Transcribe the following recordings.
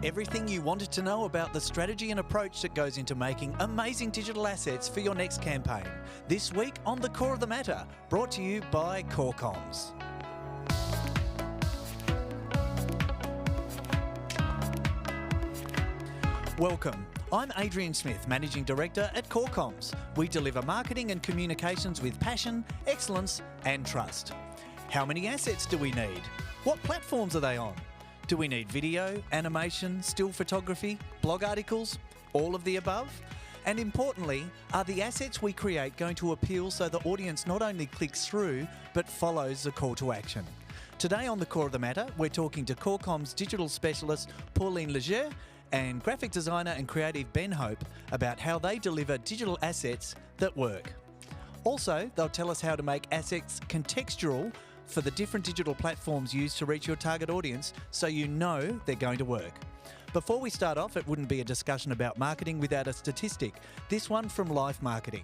Everything you wanted to know about the strategy and approach that goes into making amazing digital assets for your next campaign. This week on The Core of the Matter, brought to you by Core Comms. Welcome. I'm Adrian Smith, Managing Director at Core Comms. We deliver marketing and communications with passion, excellence and trust. How many assets do we need? What platforms are they on? Do we need video, animation, still photography, blog articles, all of the above? And importantly, are the assets we create going to appeal so the audience not only clicks through, but follows the call to action? Today on The Core of the Matter, we're talking to Core Comms digital specialist Pauline and graphic designer and creative Ben Hope about how they deliver digital assets that work. Also, they'll tell us how to make assets contextual for the different digital platforms used to reach your target audience so you know they're going to work. Before we start off, it wouldn't be a discussion about marketing without a statistic. This one from Life Marketing.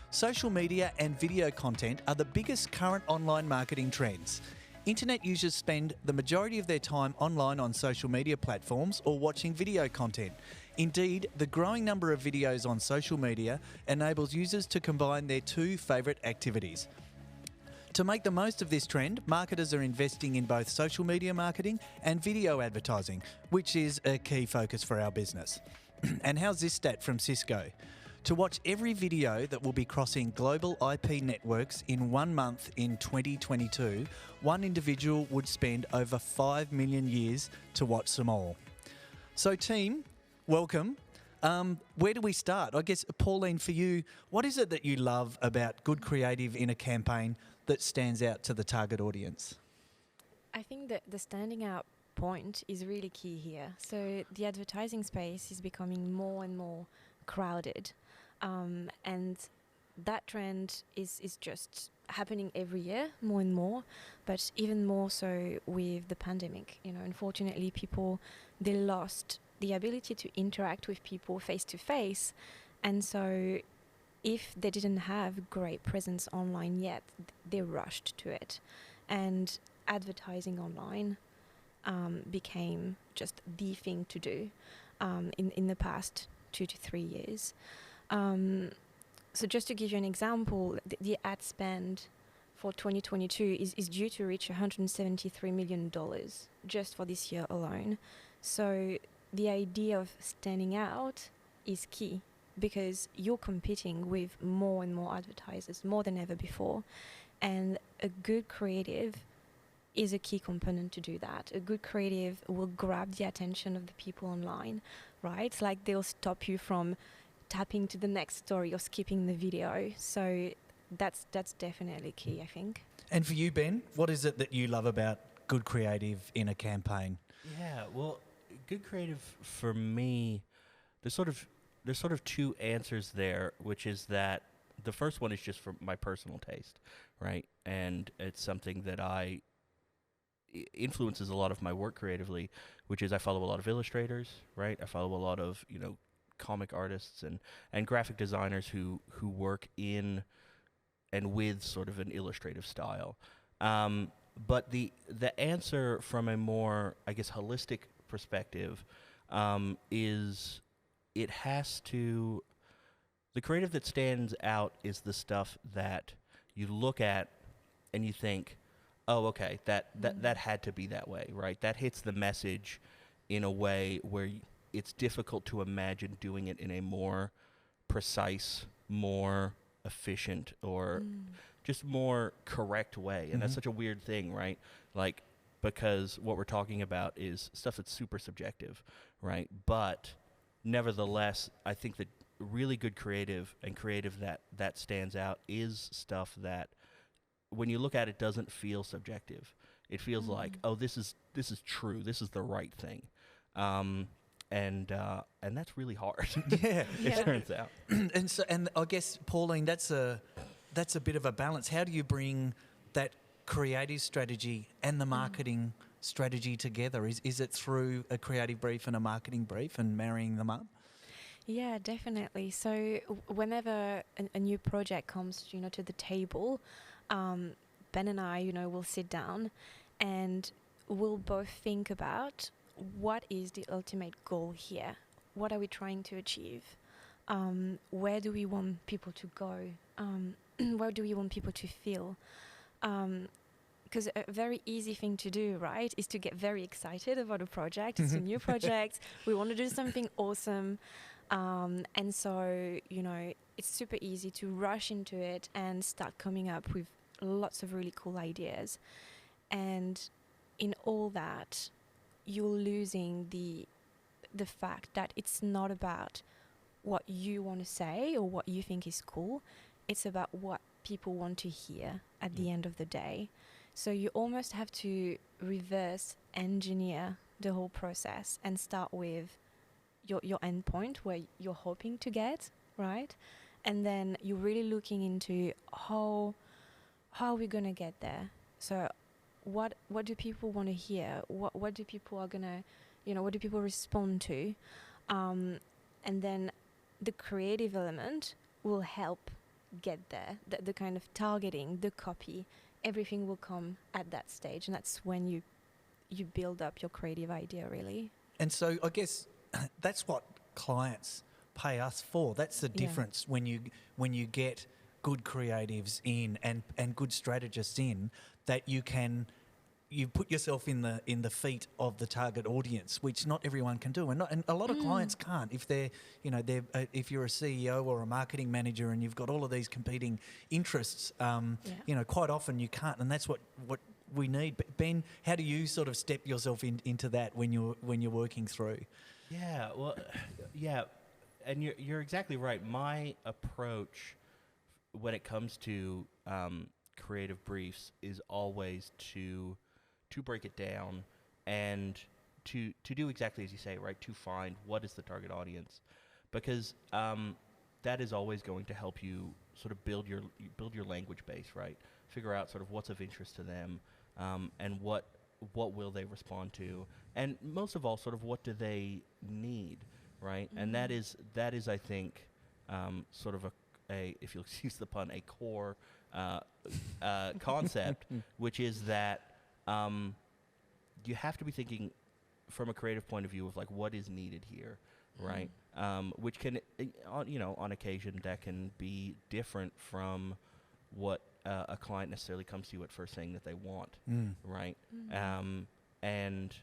Social media and video content are the biggest current online marketing trends. Internet users spend the majority of their time online on social media platforms or watching video content. Indeed, the growing number of videos on social media enables users to combine their two favourite activities. To make the most of this trend, marketers are investing in both social media marketing and video advertising, which is a key focus for our business. And how's this stat from Cisco? To watch every video that will be crossing global IP networks in 1 month in 2022, one individual would spend over 5 million years to watch them all. So team, welcome. Where do we start? I guess, Pauline, for you, what is it that you love about good creative in a campaign that stands out to the target audience? I think that the standing out point is really key here. So the advertising space is becoming more and more crowded. And that trend is just happening every year, more and more, but even more so with the pandemic. You know, unfortunately, they lost the ability to interact with people face to face. And so if they didn't have great presence online yet, they rushed to it. And advertising online became just the thing to do in the past 2 to 3 years. So just to give you an example, the ad spend for 2022 is due to reach $173 million just for this year alone. So the idea of standing out is key because you're competing with more and more advertisers, more than ever before. And a good creative is a key component to do that. A good creative will grab the attention of the people online, right? Like they'll stop you from tapping to the next story or skipping the video. So that's definitely key, I think. And for you, Ben, what is it that you love about good creative in a campaign? Yeah, well, good creative for me, there's sort of two answers there, which is that the first one is just for my personal taste, right? And it's something that influences a lot of my work creatively, which is I follow a lot of illustrators, right? I follow a lot of, comic artists and graphic designers who work in and with sort of an illustrative style. But the answer from a more, I guess, holistic perspective is the creative that stands out is the stuff that you look at and you think, oh, okay, that had to be that way, right? That hits the message in a way where it's difficult to imagine doing it in a more precise, more efficient, or just more correct way. And that's such a weird thing, right? Like, because what we're talking about is stuff that's super subjective, right? But nevertheless, I think that really good creative and creative that stands out is stuff that when you look at it doesn't feel subjective. It feels like, oh, this is true. This is the right thing. And that's really hard. Yeah, it turns out. And I guess, Pauline, that's a bit of a balance. How do you bring that creative strategy and the marketing strategy together? Is it through a creative brief and a marketing brief and marrying them up? Yeah, definitely. So whenever a new project comes, to the table, Ben and I, will sit down and we'll both think about what is the ultimate goal here? What are we trying to achieve? Where do we want people to go? Where do we want people to feel? Because a very easy thing to do, right, is to get very excited about a project. It's a new project. We want to do something awesome. And so, it's super easy to rush into it and start coming up with lots of really cool ideas. And in all that, you're losing the fact that it's not about what you want to say or what you think is cool. It's about what people want to hear at the end of the day. So you almost have to reverse engineer the whole process and start with your end point where you're hoping to get, right? And then you're really looking into how are we going to get there? So what do people want to hear? What do people are going to, what do people respond to? And then the creative element will help get there. The kind of targeting, the copy, everything will come at that stage. And that's when you build up your creative idea, really. And so I guess that's what clients pay us for. That's the difference when you get good creatives in and good strategists in, that you put yourself in the feet of the target audience, which not everyone can do, and a lot of clients can't. If if you're a CEO or a marketing manager and you've got all of these competing interests, quite often you can't, and that's what we need. But Ben, how do you sort of step yourself into that when you're working through? Yeah, well, yeah, and you're exactly right. My approach when it comes to creative briefs is always to break it down and to do exactly as you say, right? To find what is the target audience, because that is always going to help you sort of build your language base, right? Figure out sort of what's of interest to them, and what will they respond to, and most of all, sort of what do they need, right? And that is I think sort of a if you'll excuse the pun, a core concept, which is that you have to be thinking from a creative point of view of like what is needed here, right? Which can, on occasion that can be different from what a client necessarily comes to you at first saying that they want, right? And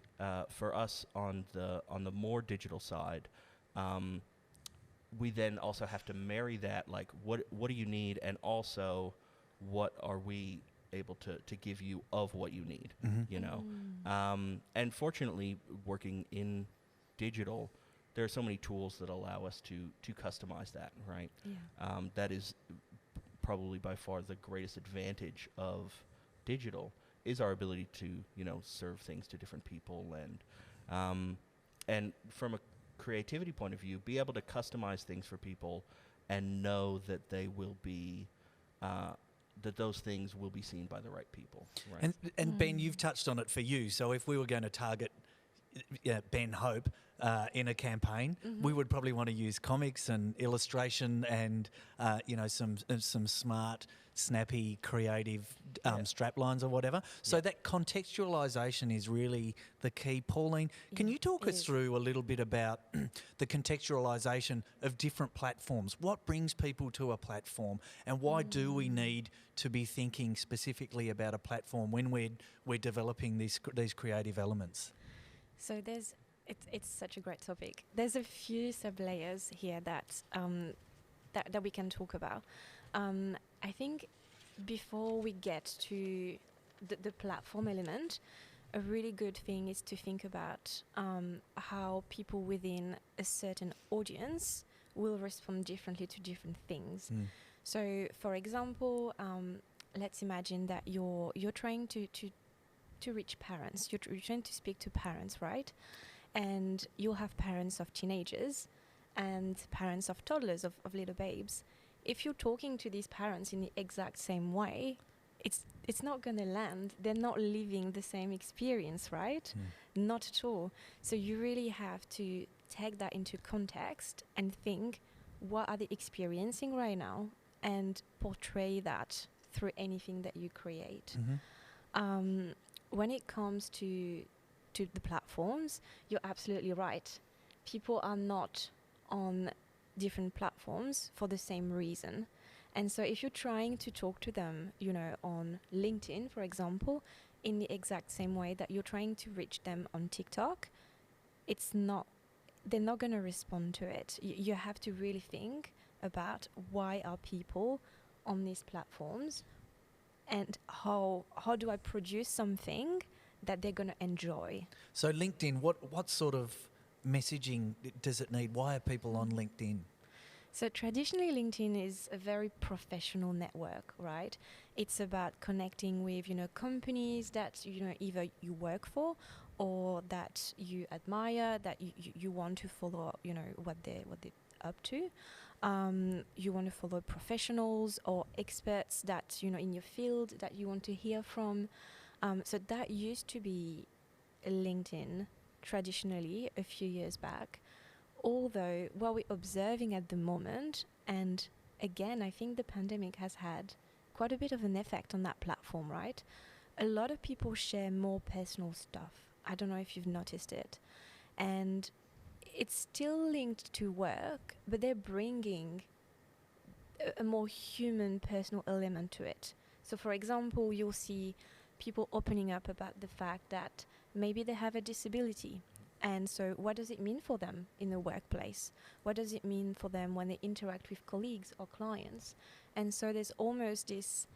for us on the more digital side, we then also have to marry that, like what do you need, and also what are we able to give you of what you need, and fortunately, working in digital, there are so many tools that allow us to customize that, right? That is probably by far the greatest advantage of digital, is our ability to serve things to different people, and from a creativity point of view, be able to customize things for people and know that they will be that those things will be seen by the right people, right? And Ben, you've touched on it for you. So if we were going to target Ben Hope in a campaign, we would probably want to use comics and illustration and some smart, snappy, creative strap lines or whatever. So that contextualization is really the key. Pauline, can you talk us through a little bit about the contextualization of different platforms? What brings people to a platform, and why do we need to be thinking specifically about a platform when we're developing these creative elements? So it's such a great topic. There's a few sub-layers here that we can talk about. I think before we get to the platform element, a really good thing is to think about how people within a certain audience will respond differently to different things. So, for example, let's imagine that you're trying to reach parents. You're trying to speak to parents, right? And you'll have parents of teenagers and parents of toddlers, of little babes. If you're talking to these parents in the exact same way, it's not going to land. They're not living the same experience, right? Not at all. So you really have to take that into context and think, what are they experiencing right now, and portray that through anything that you create. When it comes to to the platforms, you're absolutely right. People are not on different platforms for the same reason. And so if you're trying to talk to them, on LinkedIn, for example, in the exact same way that you're trying to reach them on TikTok, they're not going to respond to it. You have to really think about why are people on these platforms, and how do I produce something that they're going to enjoy. So LinkedIn, what sort of messaging does it need? Why are people on LinkedIn? So traditionally, LinkedIn is a very professional network, right? It's about connecting with, companies that, either you work for or that you admire, that you want to follow, what they're up to. You want to follow professionals or experts that, in your field that you want to hear from. So that used to be LinkedIn traditionally a few years back. Although what we're observing at the moment, and again, I think the pandemic has had quite a bit of an effect on that platform, right? A lot of people share more personal stuff. I don't know if you've noticed it. And it's still linked to work, but they're bringing a more human, personal element to it. So, for example, you'll see people opening up about the fact that maybe they have a disability. And so what does it mean for them in the workplace? What does it mean for them when they interact with colleagues or clients? And so there's almost this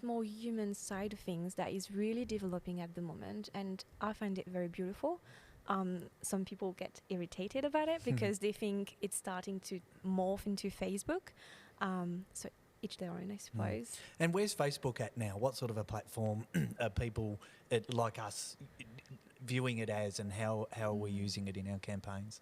more human side of things that is really developing at the moment. And I find it very beautiful. Some people get irritated about it because they think it's starting to morph into Facebook. So each their own, I suppose. And where's Facebook at now? What sort of a platform are people like us viewing it as, and how are we using it in our campaigns?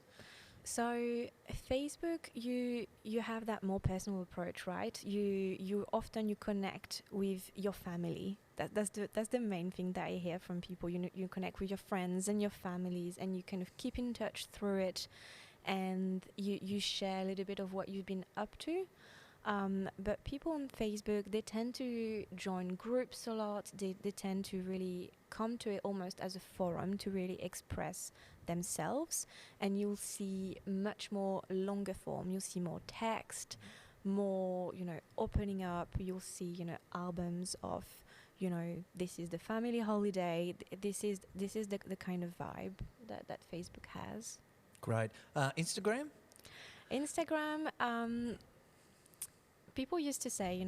So Facebook, you have that more personal approach, right? You often connect with your family. That's the main thing that I hear from people. You connect with your friends and your families, and you kind of keep in touch through it, and you share a little bit of what you've been up to. But people on Facebook, they tend to join groups a lot. They tend to really come to it almost as a forum to really express themselves. And you'll see much more longer form. You'll see more text, more, opening up. You'll see, albums of, this is the family holiday. This is the kind of vibe that Facebook has. Great. Instagram? Instagram, people used to say,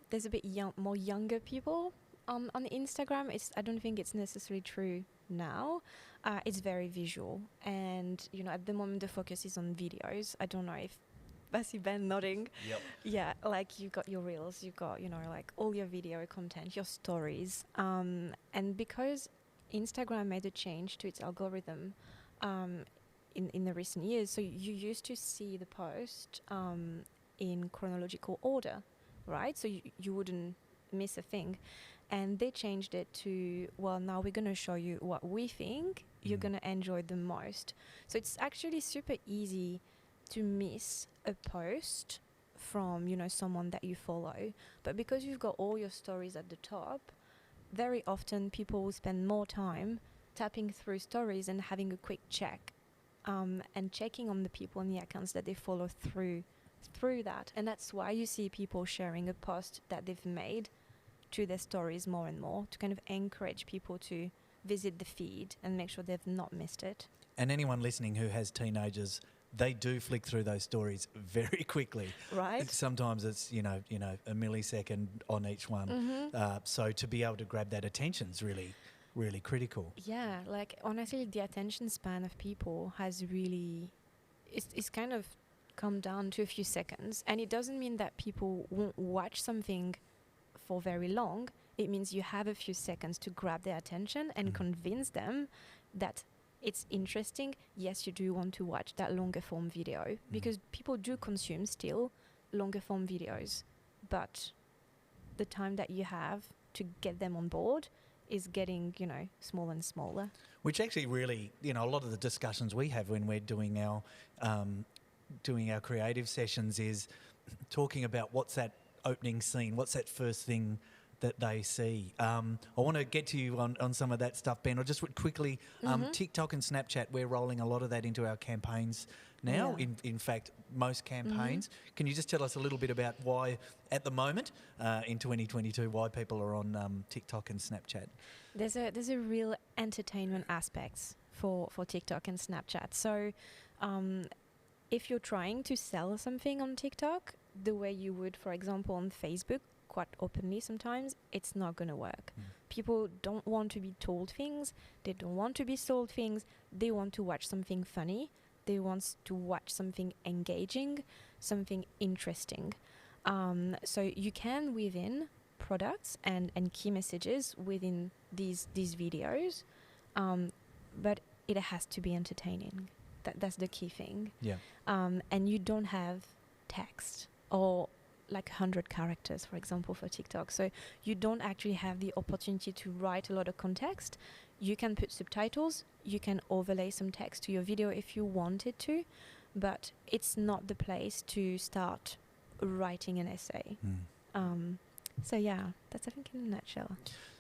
there's a bit more younger people on Instagram. I don't think it's necessarily true now. It's very visual, and at the moment the focus is on videos. I don't know if I see Ben nodding. Yep. Yeah, like you've got your reels, you've got like all your video content, your stories, and because Instagram made a change to its algorithm in the recent years, so you used to see the post in chronological order, right? So you wouldn't miss a thing. And they changed it to, well, now we're going to show you what we think you're going to enjoy the most. So it's actually super easy to miss a post from, someone that you follow. But because you've got all your stories at the top, very often people will spend more time tapping through stories and having a quick check and checking on the people and the accounts that they follow through that. And that's why you see people sharing a post that they've made to their stories more and more, to kind of encourage people to visit the feed and make sure they've not missed it. And anyone listening who has teenagers, they do flick through those stories very quickly. Right. Sometimes it's, a millisecond on each one. So to be able to grab that attention is really, really critical. Yeah, like honestly, the attention span of people has really, it's kind of come down to a few seconds. And it doesn't mean that people won't watch something for very long. It means you have a few seconds to grab their attention and convince them that it's interesting. Yes, you do want to watch that longer form video, because people do consume still longer form videos, but the time that you have to get them on board is getting, smaller and smaller. Which actually really, a lot of the discussions we have when we're doing our creative sessions is talking about what's that opening scene, what's that first thing that they see. I want to get to you on some of that stuff, Ben. I'll just quickly, TikTok and Snapchat, we're rolling a lot of that into our campaigns now. Yeah. In fact, most campaigns. Can you just tell us a little bit about why, at the moment, in 2022, why people are on TikTok and Snapchat? There's a real entertainment aspect for TikTok and Snapchat. So if you're trying to sell something on TikTok the way you would, for example, on Facebook, quite openly sometimes, it's not going to work. People don't want to be told things. They don't want to be sold things. They want to watch something funny. They want to watch something engaging, something interesting. So you can within products and key messages within these videos, but it has to be entertaining. That's the key thing. Yeah. And you don't have text or like 100 characters, for example, for TikTok. So you don't actually have the opportunity to write a lot of context. You can put subtitles, you can overlay some text to your video if you wanted to, but it's not the place to start writing an essay. So yeah, that's I think in a nutshell.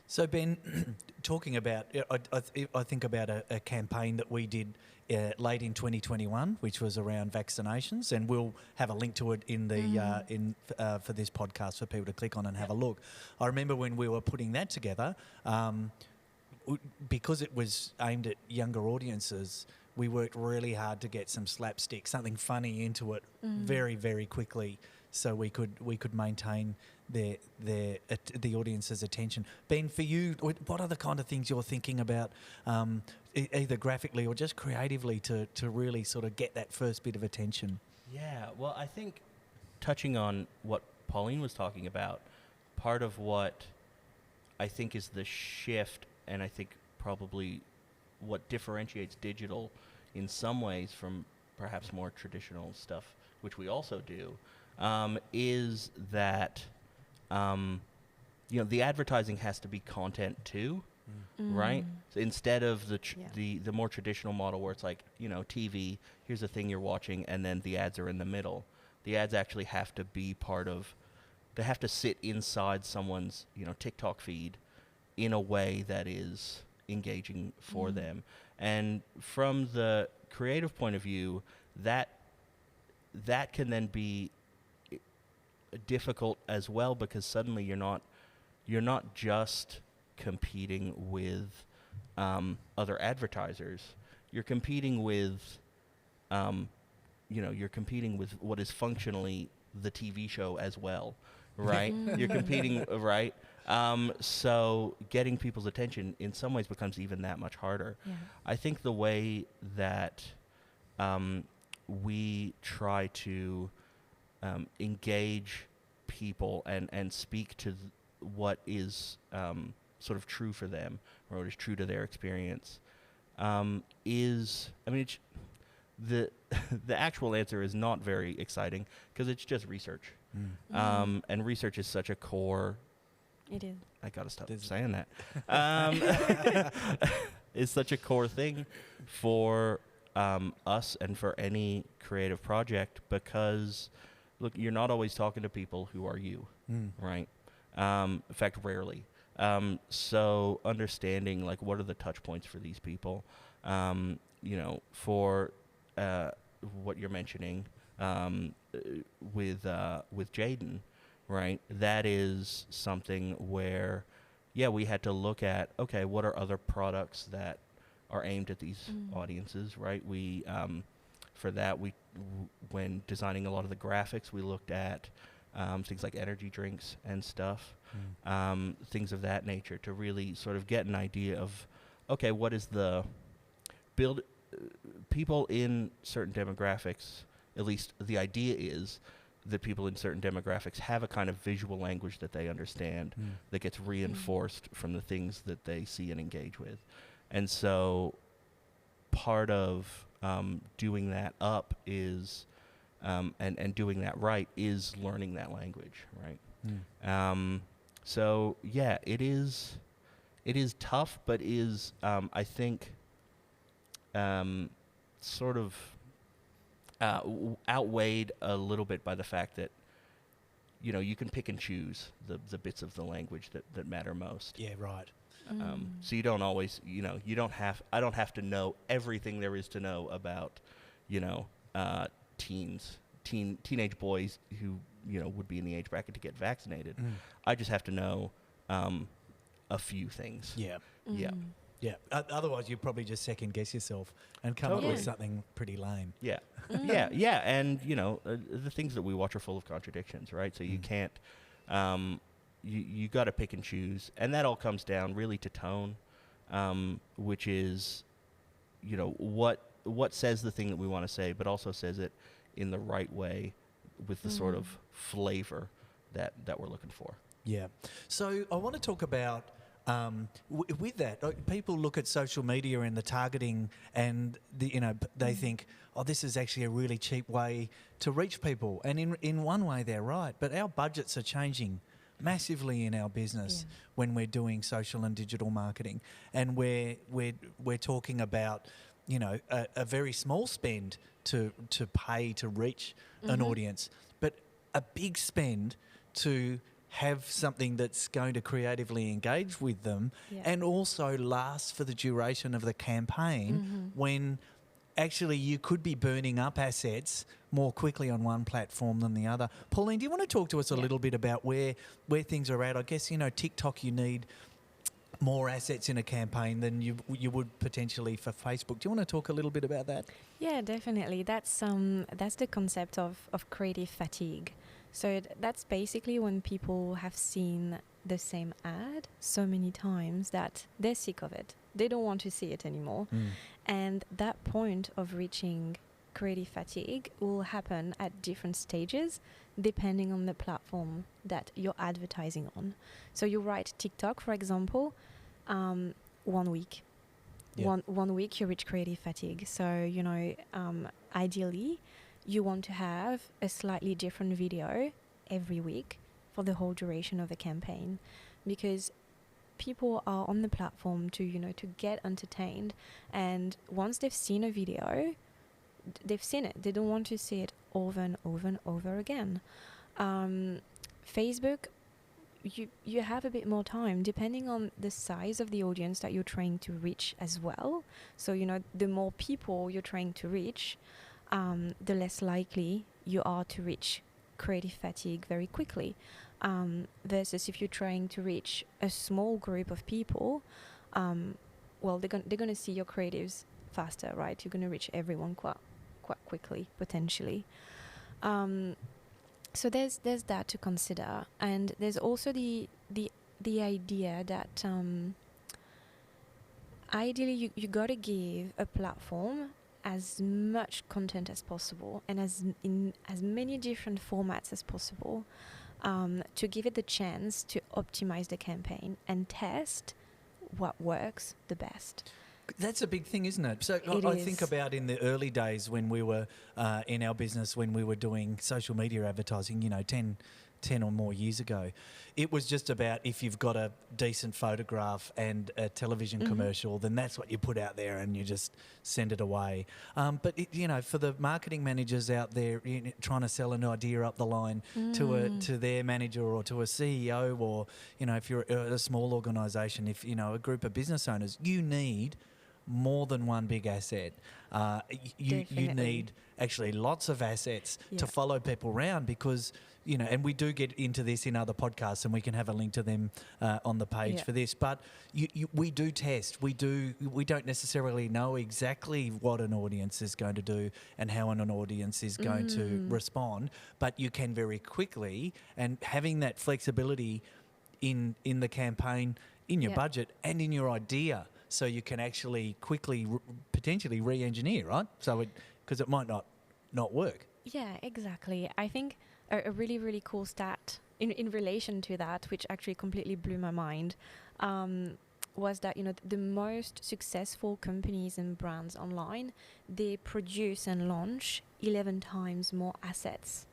So Ben, talking about, I think about a campaign that we did late in 2021, which was around vaccinations, and we'll have a link to it in the for this podcast for people to click on and have a look. I remember when we were putting that together, because it was aimed at younger audiences, we worked really hard to get some slapstick, something funny into it very, very quickly, so we could maintain the audience's attention. Ben, for you, what are the kind of things you're thinking about, either graphically or just creatively, to really sort of get that first bit of attention? Yeah, well, I think touching on what Pauline was talking about, part of what I think is the shift, and I think probably what differentiates digital in some ways from perhaps more traditional stuff, which we also do, is that the advertising has to be content too, right? So instead of the more traditional model where it's like, TV, here's the thing you're watching, and then the ads are in the middle. The ads actually have to be they have to sit inside someone's, TikTok feed in a way that is engaging for them. And from the creative point of view, that can then be difficult as well, because suddenly you're not just competing with other advertisers. You're competing with you're competing with what is functionally the TV show as well, right? You're competing, right? So getting people's attention in some ways becomes even that much harder. Yeah. I think the way that we try to engage people and speak to what is sort of true for them, or what is true to their experience, the actual answer is not very exciting, because it's just research. And research is such a core... It is. I gotta stop saying that. It's such a core thing for us and for any creative project, because, look, you're not always talking to people who are you, right? In fact, rarely. So understanding, like, what are the touch points for these people, for what you're mentioning with Jaden, right? That is something where, we had to look at, okay, what are other products that are aimed at these audiences, right? We, for that, when designing a lot of the graphics, we looked at things like energy drinks and stuff, things of that nature, to really sort of get an idea of, okay, what is the people in certain demographics, at least the idea is that people in certain demographics have a kind of visual language that they understand that gets reinforced from the things that they see and engage with. And so part of doing that up is, and doing that right, is learning that language, right? So yeah, it is tough, but is, I think, sort of outweighed a little bit by the fact that you can pick and choose the bits of the language that matter most. Yeah, right. So you don't always, I don't have to know everything there is to know about, teenage boys who, would be in the age bracket to get vaccinated. I just have to know a few things. Yeah. Yeah. Yeah. Otherwise, you'd probably just second guess yourself and come up with Totally. something pretty lame. Yeah. Yeah. And, the things that we watch are full of contradictions, right? So you can't, you got to pick and choose. And that all comes down really to tone, which is, what says the thing that we want to say, but also says it in the right way with the sort of flavor that we're looking for. Yeah. So I want to talk about with that, people look at social media and the targeting, and they think, oh, this is actually a really cheap way to reach people. And in one way, they're right. But our budgets are changing massively in our business when we're doing social and digital marketing, and we're talking about a very small spend to pay to reach an audience, but a big spend to have something that's going to creatively engage with them and also last for the duration of the campaign, when actually you could be burning up assets more quickly on one platform than the other. Pauline, do you want to talk to us a little bit about where things are at? I guess, TikTok, you need more assets in a campaign than you would potentially for Facebook. Do you want to talk a little bit about that? Yeah, definitely. That's the concept of creative fatigue. So that's basically when people have seen the same ad so many times that they're sick of it. They don't want to see it anymore. And that point of reaching creative fatigue will happen at different stages depending on the platform that you're advertising on. So you're right, TikTok, for example, 1 week. Yeah. One week you reach creative fatigue. So, ideally, you want to have a slightly different video every week for the whole duration of the campaign, because people are on the platform to get entertained, and once they've seen a video, they've seen it. They don't want to see it over and over and over again. Facebook, you have a bit more time depending on the size of the audience that you're trying to reach as well. So the more people you're trying to reach, the less likely you are to reach creative fatigue very quickly, versus if you're trying to reach a small group of people, they're going to see your creatives faster, right? You're going to reach everyone quite quickly, potentially. So there's that to consider, and there's also the idea that ideally you got to give a platform as much content as possible and in as many different formats as possible, to give it the chance to optimize the campaign and test what works the best. That's a big thing, isn't it? So I think about in the early days when we were in our business, when we were doing social media advertising, 10 or more years ago, it was just about if you've got a decent photograph and a television commercial, then that's what you put out there and you just send it away. But for the marketing managers out there trying to sell an idea up the line to their manager or to a CEO, or if you're a small organisation, if a group of business owners, you need more than one big asset. You need actually lots of assets to follow people around, because and we do get into this in other podcasts, and we can have a link to them on the page for this. But we do test. We don't necessarily know exactly what an audience is going to do and how an audience is going to respond. But you can very quickly, and having that flexibility in the campaign, in your budget, and in your idea, so you can actually quickly potentially re-engineer, right? So because it might not work. Yeah, exactly. I think a really, really cool stat in relation to that, which actually completely blew my mind, was that, the most successful companies and brands online, they produce and launch 11 times more assets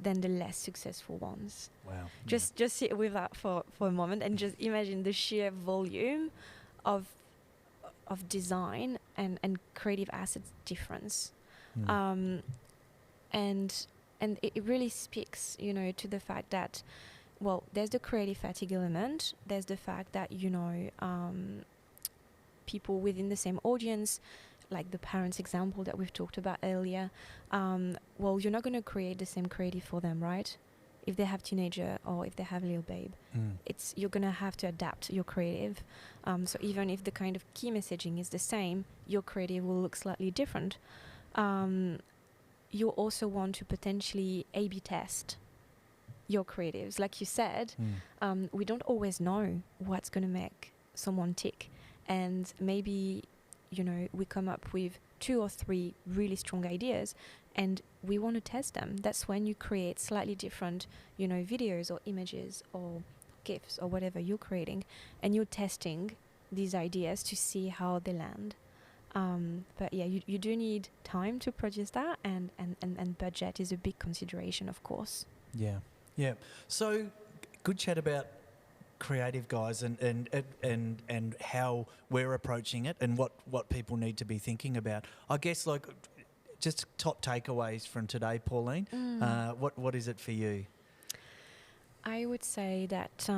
than the less successful ones. Wow. Just sit with that for a moment and just imagine the sheer volume of design and creative assets difference. And and it really speaks, to the fact that, well, there's the creative fatigue element. There's the fact that, people within the same audience, like the parents example that we've talked about earlier, well, you're not going to create the same creative for them, right? If they have teenager or if they have a little babe, you're going to have to adapt your creative. So even if the kind of key messaging is the same, your creative will look slightly different. You also want to potentially A/B test your creatives. Like you said, we don't always know what's going to make someone tick. And maybe, we come up with 2 or 3 really strong ideas and we want to test them. That's when you create slightly different, videos or images or GIFs or whatever you're creating, and you're testing these ideas to see how they land. But yeah, you do need time to produce that, and budget is a big consideration, of course. Yeah. So, good chat about creative, guys, and how we're approaching it and what people need to be thinking about. I guess, like, just top takeaways from today, Pauline. What is it for you? I would say that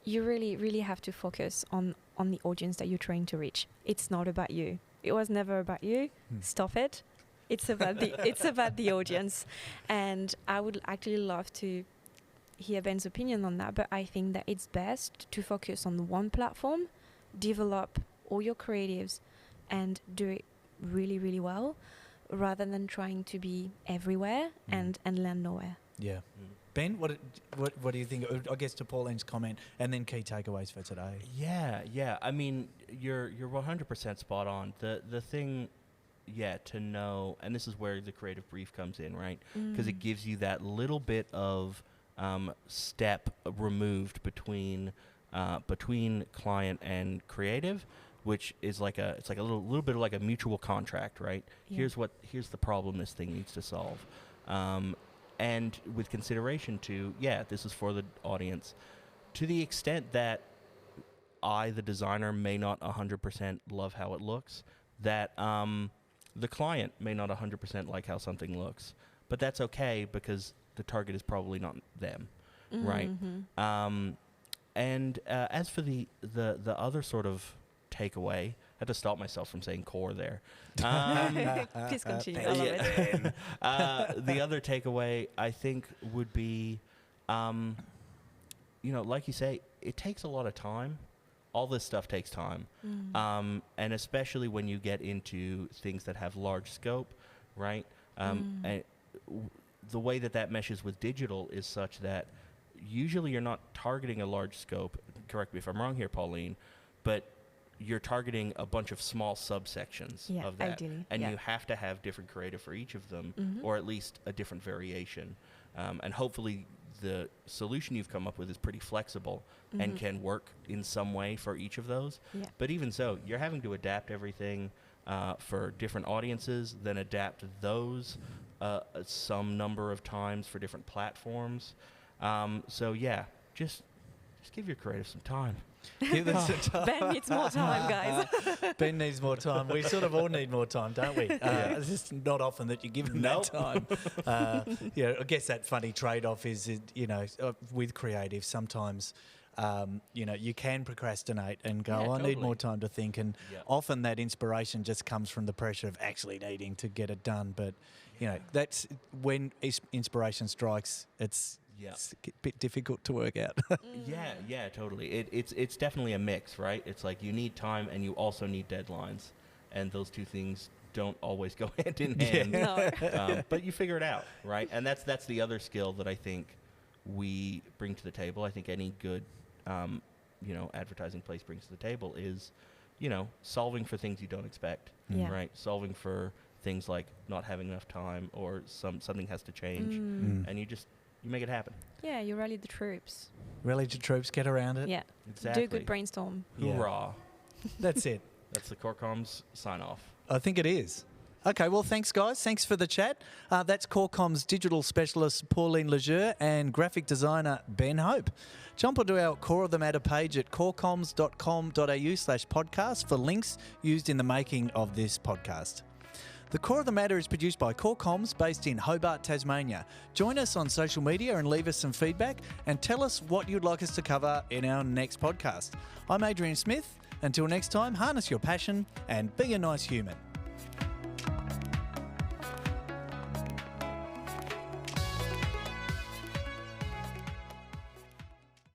you really, really have to focus on the audience that you're trying to reach. It's not about you. It was never about you. Stop it. It's about the audience. And I would actually love to hear Ben's opinion on that, but I think that it's best to focus on one platform, develop all your creatives, and do it really, really well, rather than trying to be everywhere and land nowhere. Yeah. Ben, what do you think? I guess to Pauline's comment, and then key takeaways for today. Yeah. I mean, you're 100% spot on. The thing, to know, and this is where the creative brief comes in, right? Because it gives you that little bit of step removed between client and creative, which is it's like a little bit of like a mutual contract, right? Yeah. Here's the problem this thing needs to solve, and with consideration to this is for the audience, to the extent that I, the designer, may not 100% love how it looks, that the client may not 100% like how something looks, but that's okay because the target is probably not them, right? And as for the other sort of takeaway, I had to stop myself from saying core there. Please continue. I love it. The other takeaway, I think, would be, like you say, it takes a lot of time. All this stuff takes time. And especially when you get into things that have large scope, right? And the way that meshes with digital is such that usually you're not targeting a large scope. Correct me if I'm wrong here, Pauline, but you're targeting a bunch of small subsections of that. Ideally, and you have to have different creative for each of them, or at least a different variation. And hopefully the solution you've come up with is pretty flexible and can work in some way for each of those. Yeah. But even so, you're having to adapt everything for different audiences, then adapt those some number of times for different platforms. Just give your creative some time. Give them some time. Ben needs more time, guys. Ben needs more time. We sort of all need more time, don't we? It's just not often that you give them that time. I guess that funny trade-off is, with creative, sometimes, you can procrastinate and go, I need more time to think. And often that inspiration just comes from the pressure of actually needing to get it done. But, that's when inspiration strikes, it's a bit difficult to work out. Yeah, totally. It's definitely a mix, right? It's like you need time and you also need deadlines, and those two things don't always go hand in hand. No. But you figure it out, right? And that's the other skill that I think we bring to the table. I think any good, advertising place brings to the table is, solving for things you don't expect, right? Solving for things like not having enough time or something has to change, and you make it happen. Yeah, you rally the troops. Rally the troops, get around it. Yeah, exactly. Do a good brainstorm. Hoorah. That's it. That's the Corecom's sign off. I think it is. Okay, well, thanks, guys. Thanks for the chat. That's Corecom's digital specialist, Pauline Lejeune, and graphic designer, Ben Hope. Jump onto our Core of the Matter page at corecoms.com.au/podcast for links used in the making of this podcast. The Core of the Matter is produced by Core Comms based in Hobart, Tasmania. Join us on social media and leave us some feedback and tell us what you'd like us to cover in our next podcast. I'm Adrian Smith. Until next time, harness your passion and be a nice human.